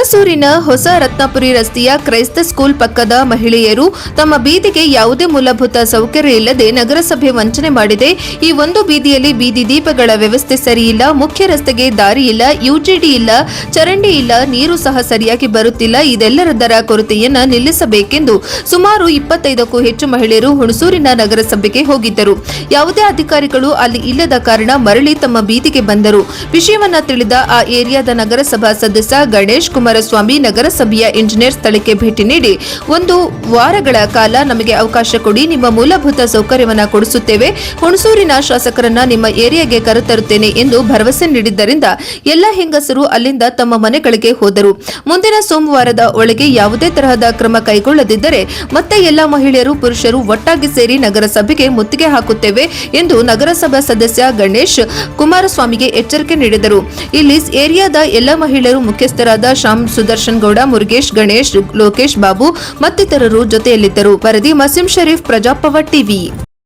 ಹುಣಸೂರಿನ ಹೊಸ ರತ್ನಪುರಿ ರಸ್ತೆಯ ಕ್ರೈಸ್ತ ಸ್ಕೂಲ್ ಪಕ್ಕದ ಮಹಿಳೆಯರು ತಮ್ಮ ಬೀದಿಗೆ ಯಾವುದೇ ಮೂಲಭೂತ ಸೌಕರ್ಯ ಇಲ್ಲದೆ ನಗರಸಭೆ ವಂಚನೆ ಮಾಡಿದೆ. ಈ ಒಂದು ಬೀದಿಯಲ್ಲಿ ಬೀದಿ ದೀಪಗಳ ವ್ಯವಸ್ಥೆ ಸರಿಯಿಲ್ಲ, ಮುಖ್ಯ ರಸ್ತೆಗೆ ದಾರಿ ಇಲ್ಲ, ಯುಜಿಡಿ ಇಲ್ಲ, ಚರಂಡಿ ಇಲ್ಲ, ನೀರು ಸಹ ಸರಿಯಾಗಿ ಬರುತ್ತಿಲ್ಲ. ಇದೆಲ್ಲದರ ಕೊರತೆಯನ್ನ ನಿಲ್ಲಿಸಬೇಕೆಂದು ಸುಮಾರು 25ಕ್ಕೂ ಹೆಚ್ಚು ಮಹಿಳೆಯರು ಹುಣಸೂರಿನ ನಗರಸಭೆಗೆ ಹೋಗಿದ್ದರು. ಯಾವುದೇ ಅಧಿಕಾರಿಗಳು ಅಲ್ಲಿ ಇಲ್ಲದ ಕಾರಣ ಮರಳಿ ತಮ್ಮ ಬೀದಿಗೆ ಬಂದರು. ವಿಷಯವನ್ನ ತಿಳಿದ ಆ ಏರಿಯಾದ ನಗರಸಭಾ ಸದಸ್ಯ ಗಣೇಶ್ ಕುಮಾರಸ್ವಾಮಿ ನಗರಸಭೆಯ ಇಂಜಿನಿಯರ್ ಸ್ಥಳಕ್ಕೆ ಭೇಟಿ ನೀಡಿ 1 ವಾರಗಳ ಕಾಲ ನಮಗೆ ಅವಕಾಶ ಕೊಡಿ, ನಿಮ್ಮ ಮೂಲಭೂತ ಸೌಕರ್ಯವನ್ನು ಕೊಡಿಸುತ್ತೇವೆ, ಹುಣಸೂರಿನ ಶಾಸಕರನ್ನ ನಿಮ್ಮ ಏರಿಯಾಗೆ ಕರೆತರುತ್ತೇನೆ ಎಂದು ಭರವಸೆ ನೀಡಿದ್ದರಿಂದ ಎಲ್ಲ ಹೆಂಗಸರು ಅಲ್ಲಿಂದ ತಮ್ಮ ಮನೆಗಳಿಗೆ ಹೋದರು. ಮುಂದಿನ ಸೋಮವಾರದ ಒಳಗೆ ಯಾವುದೇ ತರಹದ ಕ್ರಮ ಕೈಗೊಳ್ಳದಿದ್ದರೆ ಮತ್ತೆ ಎಲ್ಲ ಮಹಿಳೆಯರು ಪುರುಷರು ಒಟ್ಟಾಗಿ ಸೇರಿ ನಗರಸಭೆಗೆ ಮುತ್ತಿಗೆ ಹಾಕುತ್ತೇವೆ ಎಂದು ನಗರಸಭಾ ಸದಸ್ಯ ಗಣೇಶ್ ಕುಮಾರಸ್ವಾಮಿಗೆ ಎಚ್ಚರಿಕೆ ನೀಡಿದರು. ಇಲ್ಲಿ ಏರಿಯಾದ ಎಲ್ಲ ಮಹಿಳೆಯರು ಮುಖ್ಯಸ್ಥರಾದ ಶ್ಯಾಮ್, ಸುದರ್ಶನ್ ಗೌಡ, ಮುರುಗೇಶ್, ಗಣೇಶ್, ಲೋಕೇಶ್ ಬಾಬು ಮತ್ತಿತರರು ಜೊತೆಯಲ್ಲಿದ್ದರು. ವರದಿ ಮಸೀಂ ಶರೀಫ್, ಪ್ರಜಾಪವರ್ ಟಿವಿ.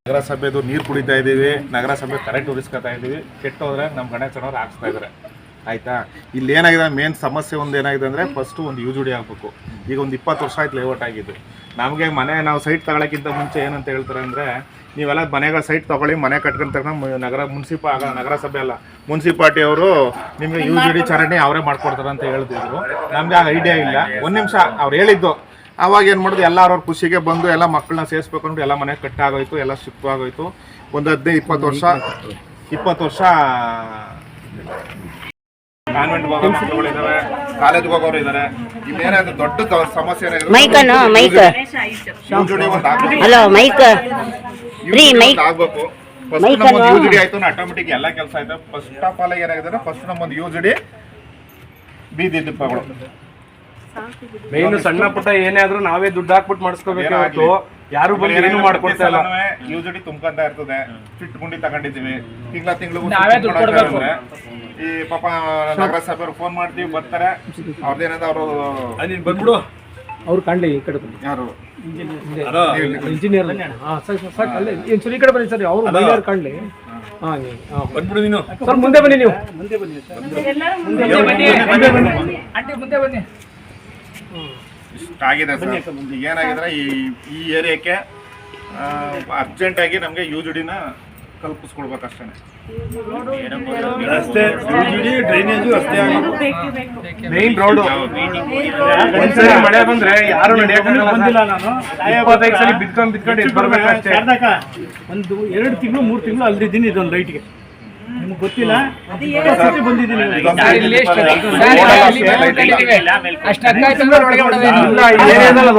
ನಗರಸಭೆದು ನೀರು ಕುಡಿತಾ ಇದ್ದೀವಿ, ನಗರಸಭೆ ಕರೆಂಟ್ ಉರಿಸ್ಕೊತಾ ಇದ್ದೀವಿ. ಕೆಟ್ಟೋದ್ರೆ ನಮ್ಮ ಗಣೇಶನವ್ರು ಹಾಕ್ಸ್ತಾ ಇದ್ದಾರೆ. ಆಯಿತಾ, ಇಲ್ಲಿ ಏನಾಗಿದೆ ಮೇನ್ ಸಮಸ್ಯೆ ಒಂದು ಏನಾಗಿದೆ ಅಂದರೆ ಫಸ್ಟು ಒಂದು ಯುಜಿಡಿ ಆಗಬೇಕು. ಈಗ ಒಂದು 20 ವರ್ಷ ಆಯ್ತು ಲೇಔಟ್ ಆಗಿದ್ದು. ನಮಗೆ ನಾವು ಸೈಟ್ ತಗೊಳ್ಳೋಕ್ಕಿಂತ ಮುಂಚೆ ಏನಂತ ಹೇಳ್ತಾರೆ ಅಂದರೆ, ನೀವೆಲ್ಲ ಮನೆಗಳ ಸೈಟ್ ತೊಗೊಳ್ಳಿ, ಮನೆ ಕಟ್ಕೊಂಡು ತಗೊಂಡು ನಗರಸಭೆ ಅಲ್ಲ ಮುನ್ಸಿಪಾಲ್ಟಿ ಅವರು ನಿಮಗೆ ಯುಜಿಡಿ ಚರಂಡಿ ಅವರೇ ಮಾಡ್ಕೊಡ್ತಾರೆ ಅಂತ ಹೇಳ್ತಿದ್ರು. ನಮಗೆ ಆ ಐಡಿಯಾ ಇಲ್ಲ. ಒಂದು ನಿಮಿಷ ಅವ್ರು ಹೇಳಿದ್ದು, ಆವಾಗ ಏನು ಮಾಡೋದು, ಎಲ್ಲ ಅವ್ರವ್ರ ಖುಷಿಗೆ ಬಂದು ಎಲ್ಲ ಮಕ್ಕಳನ್ನ ಸೇರಿಸ್ಬೇಕು ಅಂದ್ಬಿಟ್ಟು ಎಲ್ಲ ಮನೆ ಕಟ್ಟಾಗೋಯ್ತು, ಎಲ್ಲ ಶಿಫ್ಟ್ ಆಗೋಯ್ತು. ಒಂದು 15-20 ವರ್ಷ ಕಾನ್ವೆಂಟ್ ಹೋಗೋರಿದ್ದಾರೆ, ಕಾಲೇಜ್ಗೆ ಹೋಗೋರು ಇದ್ದಾರೆ. ಇಲ್ಲೇನಾದ್ರು ದೊಡ್ಡ ಸಮಸ್ಯೆ ಆಗ್ಬೇಕು. ಫಸ್ಟ್ ನಮ್ಮೊಂದು ಯುಜಿಡಿ ಆಯ್ತು, ಆಟೋಮೆಟಿಕ್ ಎಲ್ಲ ಕೆಲಸ ಆಯ್ತು. ಫಸ್ಟ್ ಆಫ್ ಆಲ್ ಏನಾಗಿದೆ, ಫಸ್ಟ್ ನಮ್ಮೊಂದು ಯುಜಿಡಿ, ಬೀದಿ ದೀಪಗಳು ಮೇನ್ ಸಣ್ಣ ಪುಟ್ಟ ಏನೇ ಆದ್ರೂ ನಾವೇ ದುಡ್ಡು ಹಾಕ್ಬಿಟ್ಟು ಮಾಡಿಸ್ಕೋಬೇಕು. ಯಾರು ಬಂದು ಏನು ಮಾಡ್ಕೊಡ್ತಾ ಇಲ್ಲ. ಯುಜಿಡಿ ತುಂಬ್ಕೊಂತ ಇರ್ತದೆ. ಫಿಟ್ ಗುಂಡಿ ತಗೊಂಡಿದ್ದೀವಿ, ತಿಂಗಳು ಈ ಪಾಪ ನಗರಸಭೆಯವ್ರು ಫೋನ್ ಮಾಡ್ತೀವಿ, ಬರ್ತಾರೆ. ಅವ್ರದ್ದೇನದ ಅವರು ಬಂದ್ಬಿಡು, ಅವ್ರು ಕಾಣ್ಲಿ ಈ ಕಡೆ ಯಾರು ಇಂಜಿನಿಯರ್ ಈ ಕಡೆ ಬನ್ನಿ ಸರ್, ಅವ್ರು ಮಹಿಳೆಯರು ಕಾಣ್ಲಿ. ಬಂದ್ಬಿಡು ನೀನು ಸರ್, ಮುಂದೆ ಬನ್ನಿ, ನೀವು ಮುಂದೆ ಬನ್ನಿ, ಮುಂದೆ ಬನ್ನಿ. ಇಷ್ಟ ಆಗಿದೆ ಸರ್. ಏನಾಗಿದ್ರೆ ಈ ಏರಿಯಾಕ್ಕೆ ಅರ್ಜೆಂಟಾಗಿ ನಮಗೆ ಯುಜಿಡಿನ ಕಲ್ಪಿಸ್ಕೊಡ್ಬೇಕಷ್ಟೇ. ರಸ್ತೆ, ಡ್ರೈನೇಜು ಅಷ್ಟೇ ಮೇನ್ ರೋಡು. ಒಂದ್ಸರಿ ಮಳೆ ಬಂದ್ರೆ ಯಾರು ಬಂದಿಲ್ಲ. ನಾನು 25 ಸಲ ಬಿದ್ಕೊಂಡು ಎದ್ದು ಬರ್ಬೇಕಷ್ಟೇ. ಒಂದು 2 ತಿಂಗಳು 3 ತಿಂಗಳು ಅಲ್ಲಿದ್ದೀನಿ ಇದೊಂದು ಲೈಟ್ಗೆ. ನಿಮ್ಗೆ ಗೊತ್ತಿಲ್ಲ, ಬಂದಿದ್ದೀನಿ.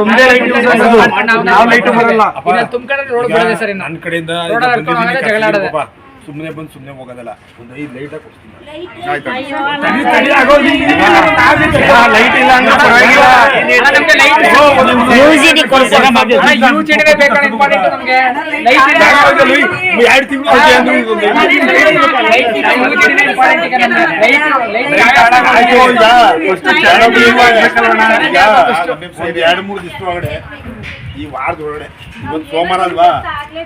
ಒಂದೇ ಲೈಟ್ ಬರಲ್ಲ. ನನ್ನ ಕಡೆಯಿಂದ ಸುಮ್ಮನೆ ಬಂದು ಸುಮ್ಮನೆ ಹೋಗೋದಲ್ಲ. ಒಂದು 5 ಲೈಟ್ ಕೊಡ್ತೀನಿ. ಲೈಟ್ ಇಲ್ಲ ಎರಡು ಮೂರು ದಿವಸ ಒಳಗಡೆ, ಈ ವಾರದೊಳಗಡೆ, ಇವತ್ತು ಸೋಮವಾರ ಅಲ್ವಾ,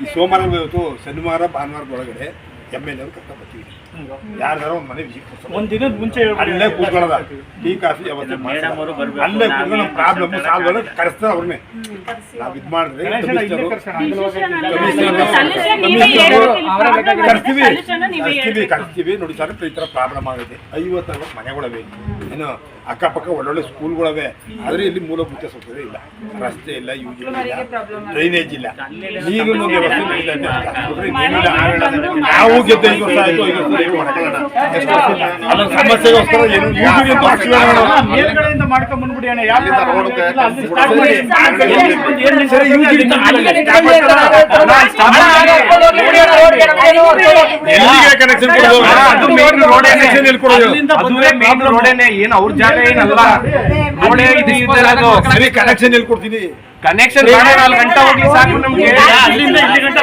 ಈ ಸೋಮವಾರ ಇವತ್ತು ಶನಿವಾರ ಭಾನುವಾರದೊಳಗಡೆ MLA ಅವ್ರು ಕರ್ಕೊಂಡು ಬರ್ತೀವಿ. ಯಾರ್ದಾರ ಒಂದು ಮನೆ ಒಂದು ದಿನದ ಮುಂಚೆ ಅಲ್ಲೇ ಕೂತ್ಕೊಳ್ಳೋದ, ಟೀ ಕಾಫಿ ಅವತ್ತೇ ಅಲ್ಲೇ ಕೂತ್ಕೊಂಡು ನಮ್ಮ ಪ್ರಾಬ್ಲಮ್ ಸಾಲ್ವ್ ಆಗೋದು. ಕರೆಸ್ತಾರೆ ಅವ್ರನ್ನೇ. ನಾವು ಇದು ಮಾಡಿದ್ರೆ ಕರ್ಸ್ತೀವಿ. ನೋಡಿ ಸರ್, ಈ ಥರ ಪ್ರಾಬ್ಲಮ್ ಆಗುತ್ತೆ. 50 ಮನೆಗಳವೆ, ಏನು ಅಕ್ಕಪಕ್ಕ ಒಳ್ಳೊಳ್ಳೆ ಸ್ಕೂಲ್ಗಳವೆ, ಆದರೆ ಇಲ್ಲಿ ಮೂಲಭೂತ ಸೌಕರ್ಯ ಇಲ್ಲ. ರಸ್ತೆ ಇಲ್ಲ, ಯುಜಿಡಿ ಇಲ್ಲ, ಡ್ರೈನೇಜ್ ಇಲ್ಲ, ನೀರಿನ ವ್ಯವಸ್ಥೆ ಇಲ್ಲ. ನಾವು ಗೆದ್ದ 5 ವರ್ಷ ಆಯಿತು, 5 ವರ್ಷ ಅದರ ಸಮಸ್ಯೆಗೋಸ್ಕರ ಏನು ಮೇಲ್ಗಡೆಯಿಂದ ಮಾಡ್ಕೊಂಡ್ ಬಂದ್ಬಿಡಿ ಅಣ್ಣ. ಏನು ಅವ್ರ ಜಾಗ ಏನಲ್ಲ, ಕನೆಕ್ಷನ್ ಎಲ್ಲಿ ಕೊಡ್ತೀನಿ? ಕನೆಕ್ಷನ್ 4 ಗಂಟೆ ಹೋಗ್ಲಿ ಸಾಕು ನಮ್ಗೆ. ಅಲ್ಲಿಂದ ಇಲ್ಲಿ ಗಂಟೆ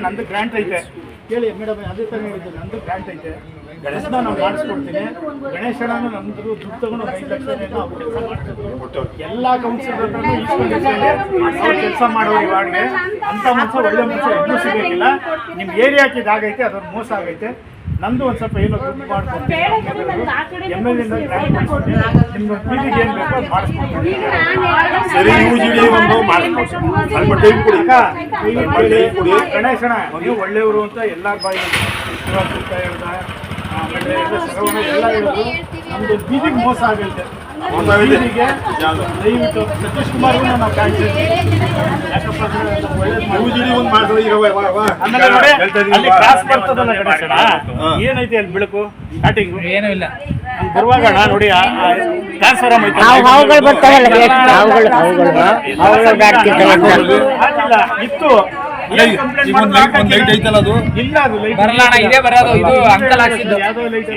ನಂದು ಗ್ರಾಂಟ್ ಐತೆ, ಹೇಳಿ ಮೇಡಮ್. ಅದೇ ತರ ಹೇಳಿದ್ದೆ, ನಂದು ಗ್ರಾಂಟ್ ಐತೆ. ಗಣೇಶನ ನಾವು ಮಾಡಿಸ್ಕೊಡ್ತೀನಿ. ಗಣೇಶನನ್ನು ನಮ್ದು ದುಡ್ಡು ತಗೊಂಡು 5 ಲಕ್ಷ ನಾವು ಕೆಲಸ ಮಾಡ್ತಿದ್ವಿ. ಎಲ್ಲ ಕೌನ್ಸಿಲರ್ ಹತ್ರನೂ ಇಸ್ಕೊಂಡಿರ್ತಾರೆ. ಅವ್ರು ಕೆಲಸ ಮಾಡೋರು ಇವಾಗಲೇ ಅಂತ ಮನುಷ್ಯ ಒಳ್ಳೆ ಮನುಷ್ಯ ಎಲ್ಲೂ ಸಿಗೋದಿಲ್ಲ. ನಿಮ್ಮ ಏರಿಯಾಕ್ಕೆ ಇದಾಗೈತೆ, ಅದೊಂದು ಮೋಸ ಆಗೈತೆ. ನಂದು ಒಂದು ಸ್ವಲ್ಪ ಏನೋ ದುಡ್ಡು ಮಾಡ್ಕೊಡ್ತೀನಿ. MLA ನಿಮ್ಗೆ ಬೀದಿಗೆ ಏನು ಬೇಕೋ ಅದು ಮಾಡಿಸ್ಕೊಡ್ತೀನಿ. ಗಣೇಶನ ನೀವು ಒಳ್ಳೆಯವರು ಅಂತ ಎಲ್ಲರ ಬಾಯಿ ಆಮೇಲೆ ಎಲ್ಲ ಹೇಳೋದು. ನಮ್ದು ಬೀದಿಗೆ ಮೋಸ ಆಗೈತೆ. ಬೀದಿಗೆ ದಯವಿಟ್ಟು ಸತೀಶ್ ಕುಮಾರ್ಗೂ ನಾವು ಕಾಯ್ತೀವಿ. ಯಾಕಪ್ಪ ಆಮೇಲೆ ನೋಡಿ ಅಲ್ಲಿ ಕ್ರಾಸ್ ಬರ್ತದಲ್ಲ ಗಣೇಶನ, ಏನೈತೆ ಅಲ್ಲಿ ಬೆಳಕು ಸ್ಟಾರ್ಟಿಂಗ್ ಏನೂ ಇಲ್ಲ. ಬರುವಾಗ ನೋಡಿ ಟ್ರಾನ್ಸ್ಫಾರಮ್ ಐತೆ, ಇತ್ತು ಇಲ್ಲ ಅದು ಲೈಟ್ ಅಂಕಲ್ ಹಾಕ್ಸಿದ್ದು ಯಾವುದೋ ಲೈಟ್